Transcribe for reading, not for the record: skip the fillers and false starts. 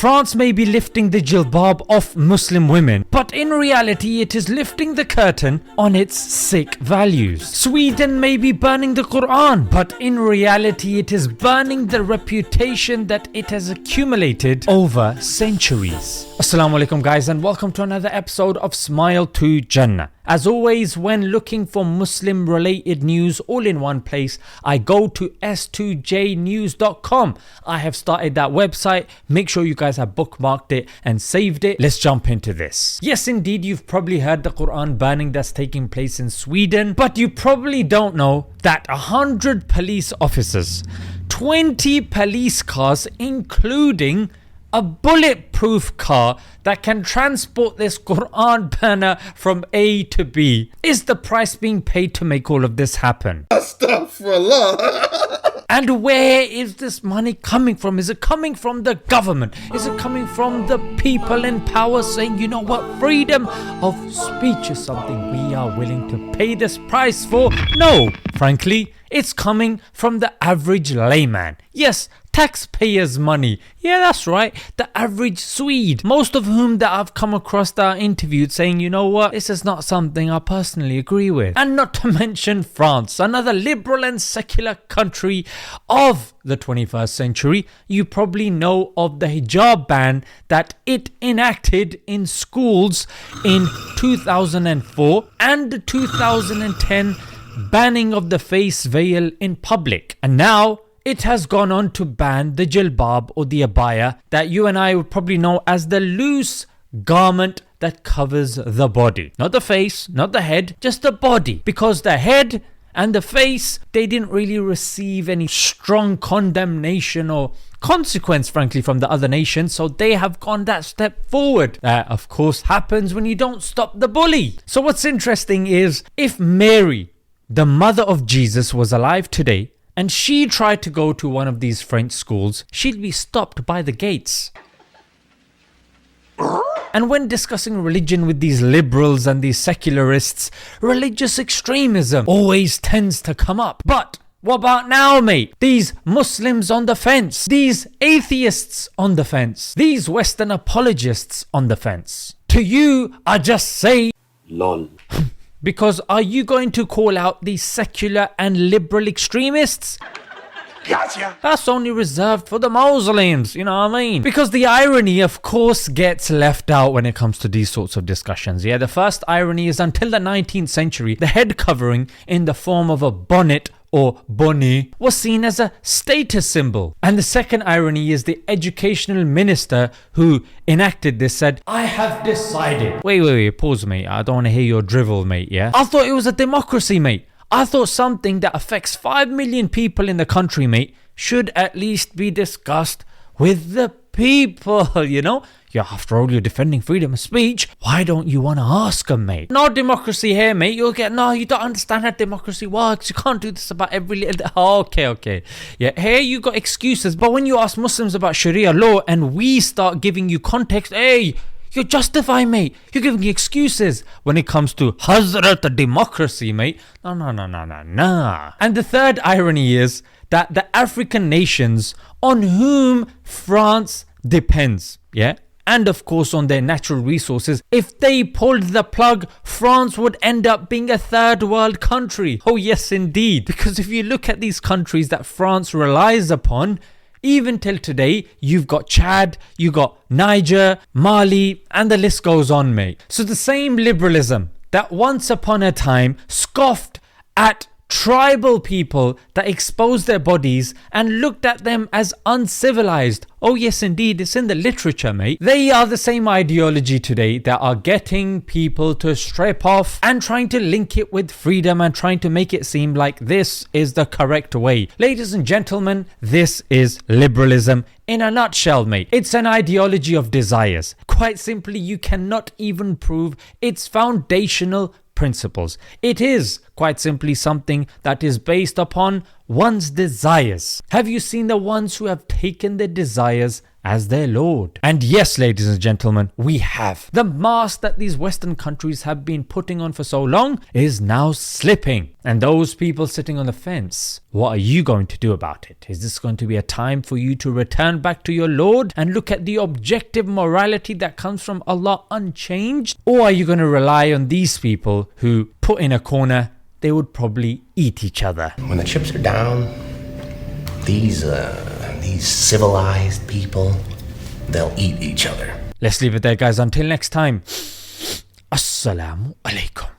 France may be lifting the jilbab off Muslim women, but in reality it is lifting the curtain on its sick values. Sweden may be burning the Quran, but in reality it is burning the reputation that it has accumulated over centuries. Assalamu alaikum guys, and welcome to another episode of Smile to Jannah. As always, when looking for Muslim related news all in one place, I go to s2jnews.com. I have started that website. Make sure you guys have bookmarked it and saved it. Let's jump into this. Yes, indeed, you've probably heard the Quran burning that's taking place in Sweden, but you probably don't know that 100 police officers, 20 police cars, including a bulletproof car that can transport this Quran burner from A to B, is the price being paid to make all of this happen. Astaghfirullah. And where is this money coming from? Is it coming from the government? Is it coming from the people in power saying, you know what, freedom of speech is something we are willing to pay this price for? No, frankly, it's coming from the average layman. Yes, taxpayers' money. Yeah, that's right, the average Swede. Most of whom that I've come across that are interviewed saying, you know what, this is not something I personally agree with. And not to mention France, another liberal and secular country of the 21st century. You probably know of the hijab ban that it enacted in schools in 2004 and the 2010 banning of the face veil in public. And now it has gone on to ban the jilbab or the abaya that you and I would probably know as the loose garment that covers the body. Not the face, not the head, just the body. Because the head and the face, they didn't really receive any strong condemnation or consequence, frankly, from the other nations. So they have gone that step forward. That, of course, happens when you don't stop the bully. So what's interesting is if Mary, the mother of Jesus, was alive today, and she tried to go to one of these French schools, she'd be stopped by the gates. And when discussing religion with these liberals and these secularists, religious extremism always tends to come up. But what about now, mate? These Muslims on the fence, these atheists on the fence, these Western apologists on the fence. To you, I just say, lol. Because are you going to call out these secular and liberal extremists? Gotcha. That's only reserved for the Muslims, you know what I mean? Because the irony, of course, gets left out when it comes to these sorts of discussions. Yeah, the first irony is until the 19th century, the head covering in the form of a bonnet or bonnet was seen as a status symbol. And the second irony is the educational minister who enacted this said, I have decided. Wait, pause, mate. I don't want to hear your drivel, mate, yeah? I thought it was a democracy, mate. I thought something that affects 5 million people in the country, mate, should at least be discussed with the people, you know? Yeah, after all, you're defending freedom of speech. Why don't you want to ask them, mate? No democracy here, mate. You don't understand how democracy works. You can't do this about every little... Okay. Yeah, here you got excuses. But when you ask Muslims about Sharia law and we start giving you context, hey, you're justifying, mate. You're giving excuses when it comes to Hazrat democracy, mate. No. And the third irony is that the African nations on whom France depends, yeah, and of course on their natural resources, if they pulled the plug, France would end up being a third world country. Oh yes, indeed. Because if you look at these countries that France relies upon, even till today, you've got Chad, you got Niger, Mali, and the list goes on, mate. So the same liberalism that once upon a time scoffed at tribal people that exposed their bodies and looked at them as uncivilized. Oh yes, indeed, it's in the literature, mate. They are the same ideology today that are getting people to strip off and trying to link it with freedom and trying to make it seem like this is the correct way. Ladies and gentlemen, this is liberalism in a nutshell, mate. It's an ideology of desires. Quite simply, you cannot even prove its foundational principles. It is quite simply something that is based upon one's desires. Have you seen the ones who have taken their desires as their Lord. And yes, ladies and gentlemen, we have. The mask that these Western countries have been putting on for so long is now slipping. And those people sitting on the fence, what are you going to do about it? Is this going to be a time for you to return back to your Lord and look at the objective morality that comes from Allah unchanged? Or are you going to rely on these people who, put in a corner, they would probably eat each other? When the chips are down, these civilized people, they'll eat each other. Let's leave it there, guys. Until next time. Assalamu alaikum.